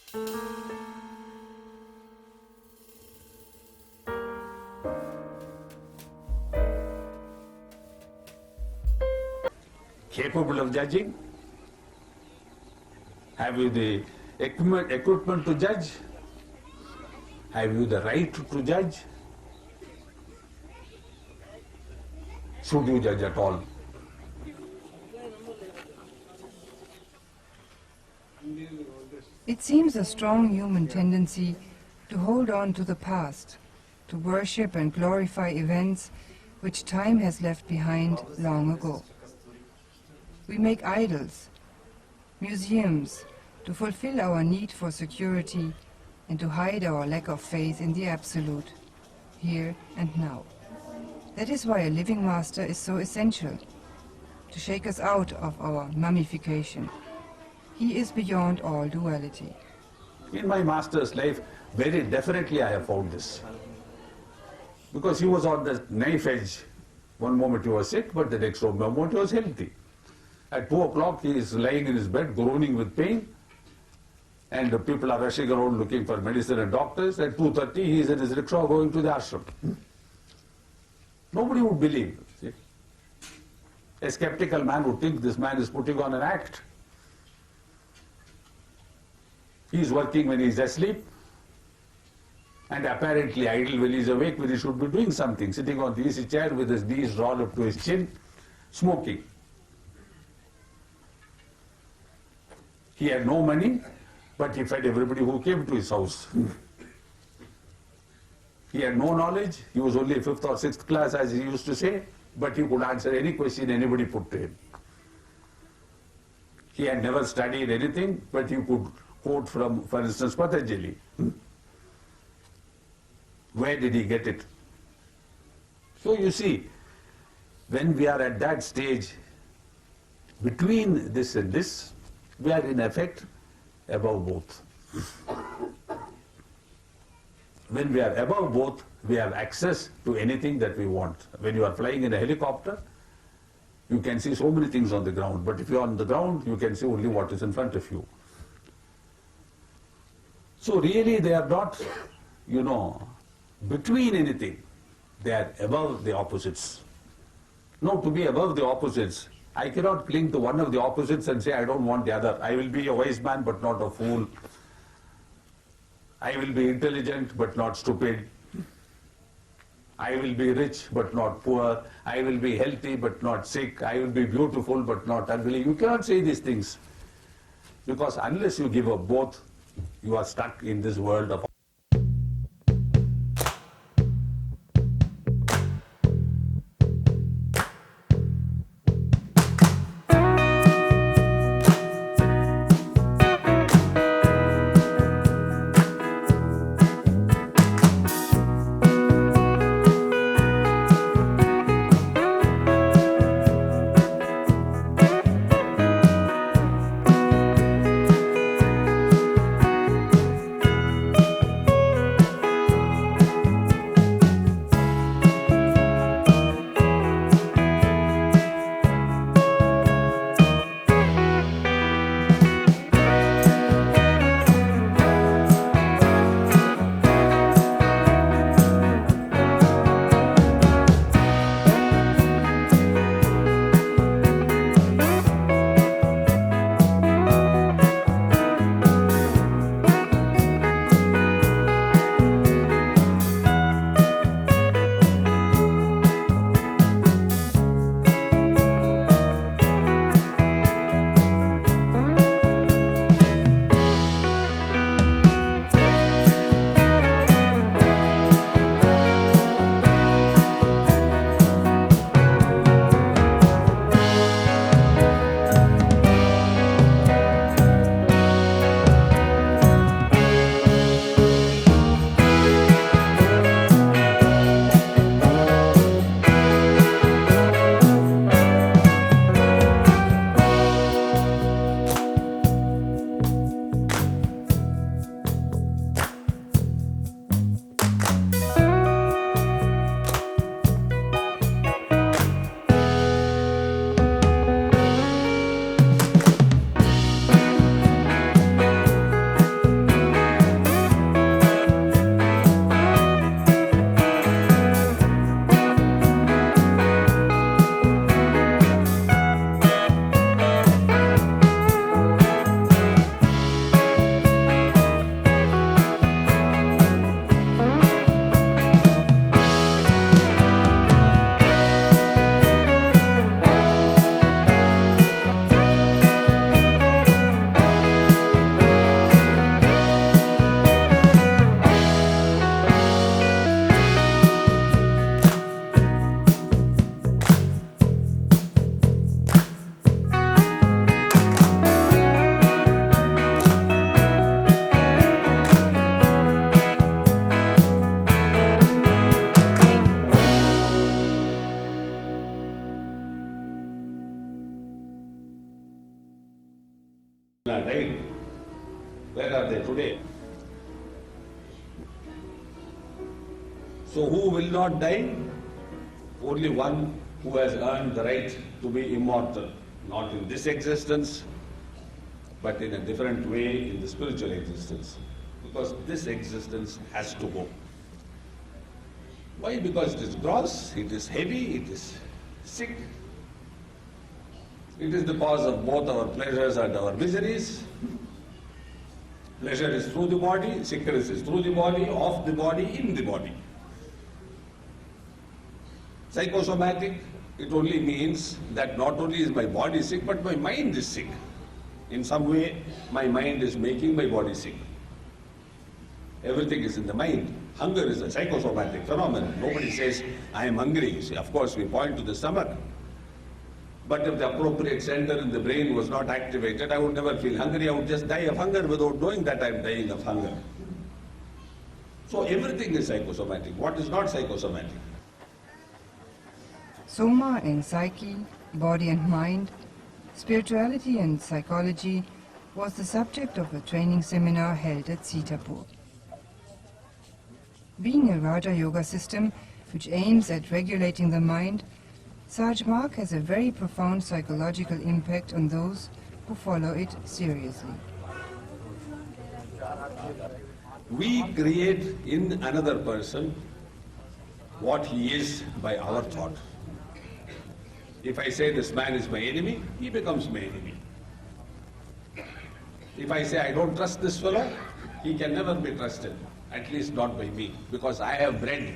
Capable of judging? Have you the equipment to judge? Have you the right to judge? Should you judge at all? It seems a strong human tendency to hold on to the past, to worship and glorify events which time has left behind long ago. We make idols, museums, to fulfill our need for security and to hide our lack of faith in the absolute, here and now. That is why a living master is so essential, to shake us out of our mummification. He is beyond all duality. In my master's life, very definitely I have found this. Because he was on the knife edge. One moment he was sick, but the next moment he was healthy. At 2 o'clock he is lying in his bed, groaning with pain, and the people are rushing around looking for medicine and doctors. At 2:30 he is in his rickshaw going to the ashram. Nobody would believe. See? A skeptical man would think this man is putting on an act. He is working when he is asleep, and apparently idle when he is awake, when he should be doing something, sitting on the easy chair with his knees drawn up to his chin, smoking. He had no money, but he fed everybody who came to his house. He had no knowledge. He was only 5th or 6th class, as he used to say, but he could answer any question anybody put to him. He had never studied anything, but he could quote from, for instance, Patanjali. Where did he get it? So you see, when we are at that stage, between this and this, we are in effect above both. When we are above both, we have access to anything that we want. When you are flying in a helicopter, you can see so many things on the ground, but if you are on the ground, you can see only what is in front of you. So really they are not, between anything. They are above the opposites. No, to be above the opposites, I cannot cling to one of the opposites and say I don't want the other. I will be a wise man but not a fool. I will be intelligent but not stupid. I will be rich but not poor. I will be healthy but not sick. I will be beautiful but not ugly. You cannot say these things, because unless you give up both, you are stuck in this world of are there today. So who will not die? Only one who has earned the right to be immortal, not in this existence, but in a different way in the spiritual existence. Because this existence has to go. Why? Because it is gross, it is heavy, it is sick. It is the cause of both our pleasures and our miseries. Pleasure is through the body, sickness is through the body, of the body, in the body. Psychosomatic, it only means that not only is my body sick, but my mind is sick. In some way, my mind is making my body sick. Everything is in the mind. Hunger is a psychosomatic phenomenon. Nobody says, I am hungry. You see, of course, we point to the stomach. But if the appropriate center in the brain was not activated, I would never feel hungry. I would just die of hunger without knowing that I am dying of hunger. So everything is psychosomatic. What is not psychosomatic? Soma and psyche, body and mind, spirituality and psychology was the subject of a training seminar held at Sitapur. Being a Raja Yoga system which aims at regulating the mind, Saj Marg has a very profound psychological impact on those who follow it seriously. We create in another person what he is by our thought. If I say this man is my enemy, he becomes my enemy. If I say I don't trust this fellow, he can never be trusted, at least not by me, because I have bred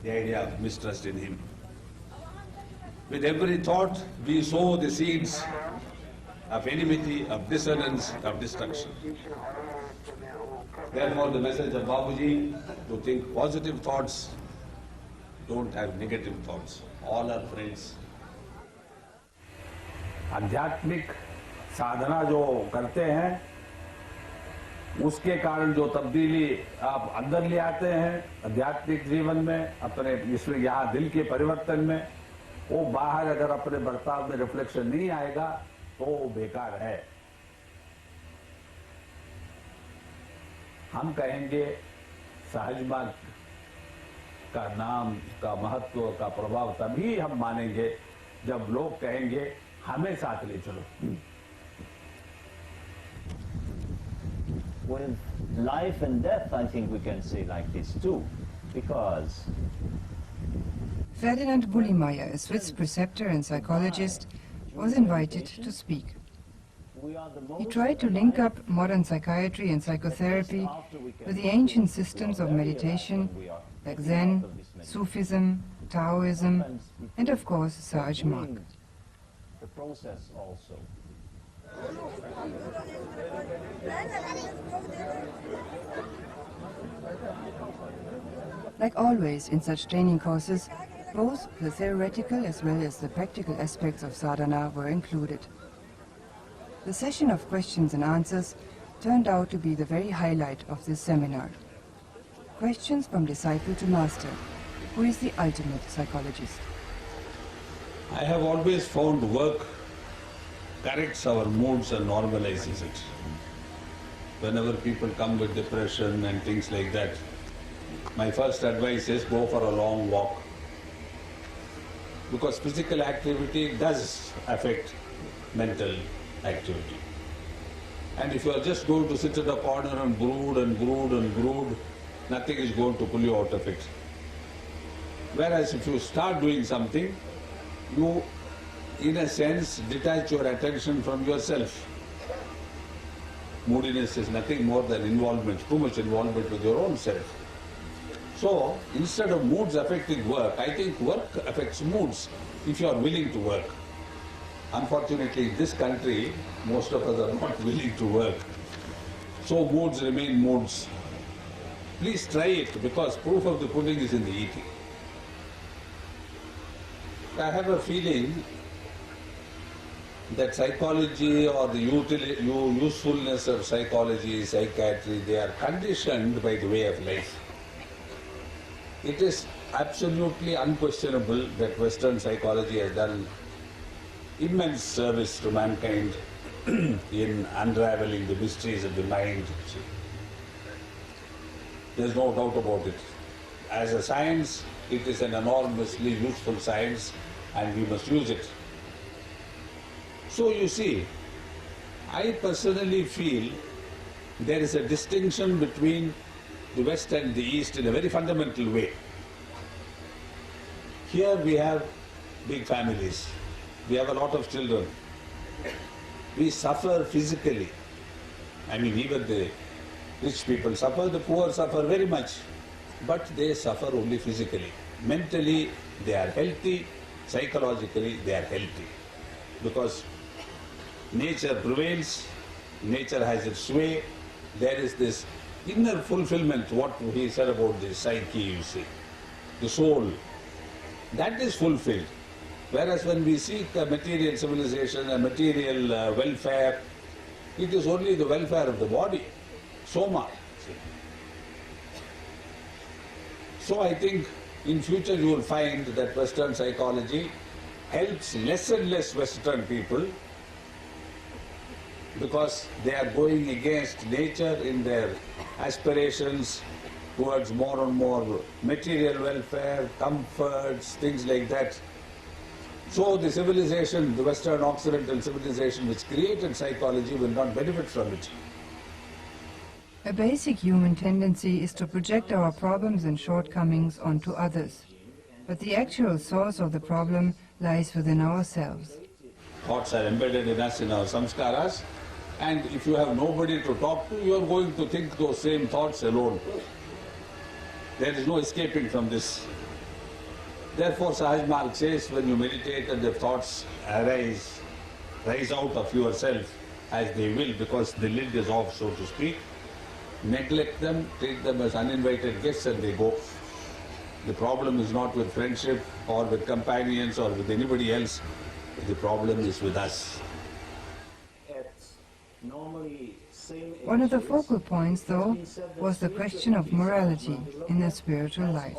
the idea of mistrust in him. With every thought, we sow the seeds of enmity, of dissonance, of destruction. Therefore, the message of Babuji, to think positive thoughts, don't have negative thoughts. All are friends. आध्यात्मिक साधना जो करते हैं उसके कारण जो तब्दीली आप अंदर ले आते हैं आध्यात्मिक जीवन में अपने इसमें यहाँ दिल के परिवर्तन में, वो बाहर अगर अपने बर्ताव में रिफ्लेक्शन नहीं आएगा तो वो बेकार है। हम कहेंगे सहज मार्ग का नाम का महत्व का प्रभाव तभी हम मानेंगे जब लोग कहेंगे हमें साथ ले चलो। With life and death, I think we can say like this too, because Ferdinand Bullimeyer, a Swiss preceptor and psychologist, was invited to speak. He tried to link up modern psychiatry and psychotherapy with the ancient systems of meditation like Zen, Sufism, Taoism, and of course Saj Marg. the process also. Like always in such training courses, both the theoretical as well as the practical aspects of sadhana were included. The session of questions and answers turned out to be the very highlight of this seminar. Questions from disciple to master, who is the ultimate psychologist. I have always found work corrects our moods and normalizes it. Whenever people come with depression and things like that, my first advice is go for a long walk. Because physical activity does affect mental activity. And if you are just going to sit in a corner and brood and brood and brood, nothing is going to pull you out of it. Whereas if you start doing something, you, in a sense, detach your attention from yourself. Moodiness is nothing more than involvement, too much involvement with your own self. So, instead of moods affecting work, I think work affects moods if you are willing to work. Unfortunately, in this country, most of us are not willing to work. So moods remain moods. Please try it, because proof of the pudding is in the eating. I have a feeling that psychology or the usefulness of psychology, psychiatry, they are conditioned by the way of life. It is absolutely unquestionable that Western psychology has done immense service to mankind in unraveling the mysteries of the mind. There's no doubt about it. As a science, it is an enormously useful science and we must use it. So you see, I personally feel there is a distinction between the West and the East in a very fundamental way. Here we have big families. We have a lot of children. We suffer physically. I mean, even the rich people suffer, the poor suffer very much. But they suffer only physically. Mentally, they are healthy. Psychologically, they are healthy. Because nature prevails, nature has its way. There is this inner fulfillment, what he said about the psyche, you see, the soul. That is fulfilled. Whereas when we seek a material civilization, a material welfare, it is only the welfare of the body, soma. So I think in future you will find that Western psychology helps less and less Western people because they are going against nature in their aspirations towards more and more material welfare, comforts, things like that. So the civilization, the Western Occidental civilization which created psychology will not benefit from it. A basic human tendency is to project our problems and shortcomings onto others. But the actual source of the problem lies within ourselves. Thoughts are embedded in us, in our samskaras, and if you have nobody to talk to, you are going to think those same thoughts alone. There is no escaping from this. Therefore, Sahaj Marg says, when you meditate and the thoughts rise out of yourself as they will, because the lid is off, so to speak, neglect them, treat them as uninvited guests and they go. The problem is not with friendship or with companions or with anybody else. The problem is with us. One of the focal points, though, was the question of morality in the spiritual life.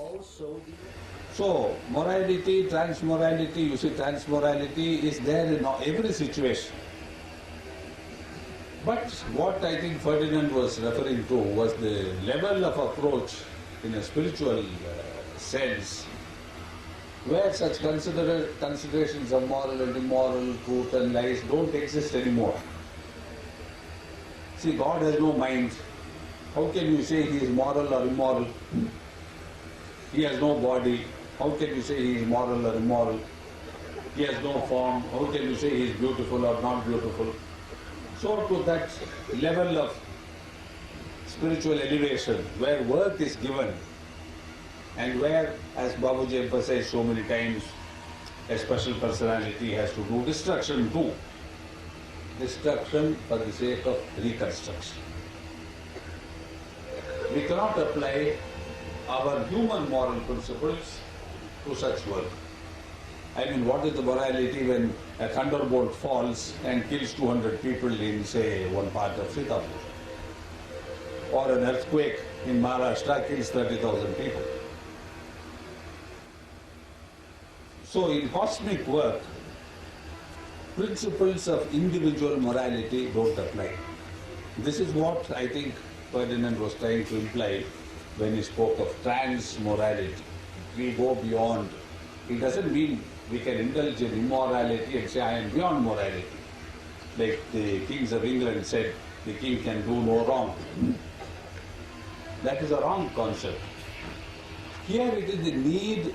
So, morality, transmorality, you see, transmorality is there in every situation. But what I think Ferdinand was referring to was the level of approach in a spiritual sense, where such considerations of moral and immoral, truth and lies don't exist anymore. See, God has no mind. How can you say he is moral or immoral? He has no body. How can you say he is moral or immoral? He has no form. How can you say he is beautiful or not beautiful? So to that level of spiritual elevation, where worth is given, and where, as Babuji emphasized so many times, a special personality has to do destruction too. Destruction for the sake of reconstruction. We cannot apply our human moral principles to such work. I mean, what is the morality when a thunderbolt falls and kills 200 people in, say, one part of Sitapur? Or an earthquake in Maharashtra kills 30,000 people. So in cosmic work, principles of individual morality don't apply. This is what I think Ferdinand was trying to imply when he spoke of trans-morality. We go beyond. It doesn't mean we can indulge in immorality and say, I am beyond morality. Like the kings of England said, the king can do no wrong. That is a wrong concept. Here it is the need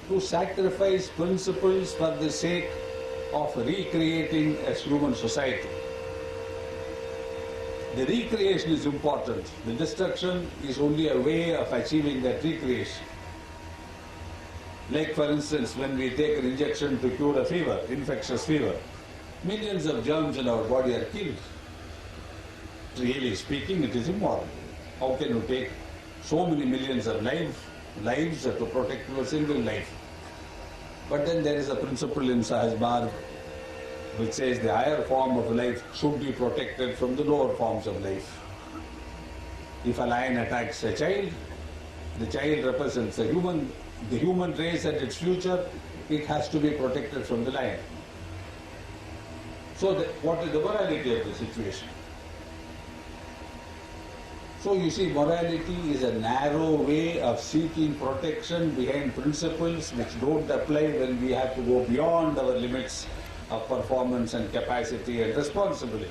to sacrifice principles for the sake of recreating a human society. The recreation is important. The destruction is only a way of achieving that recreation. Like, for instance, when we take an injection to cure a fever, infectious fever, millions of germs in our body are killed. Really speaking, it is immoral. How can you take so many millions of lives to protect your single life? But then there is a principle in Sahaj Marg which says the higher form of life should be protected from the lower forms of life. If a lion attacks a child, the child represents the human race and its future. It has to be protected from the lion. So what is the morality of the situation? So you see, morality is a narrow way of seeking protection behind principles which don't apply when we have to go beyond our limits of performance and capacity and responsibility.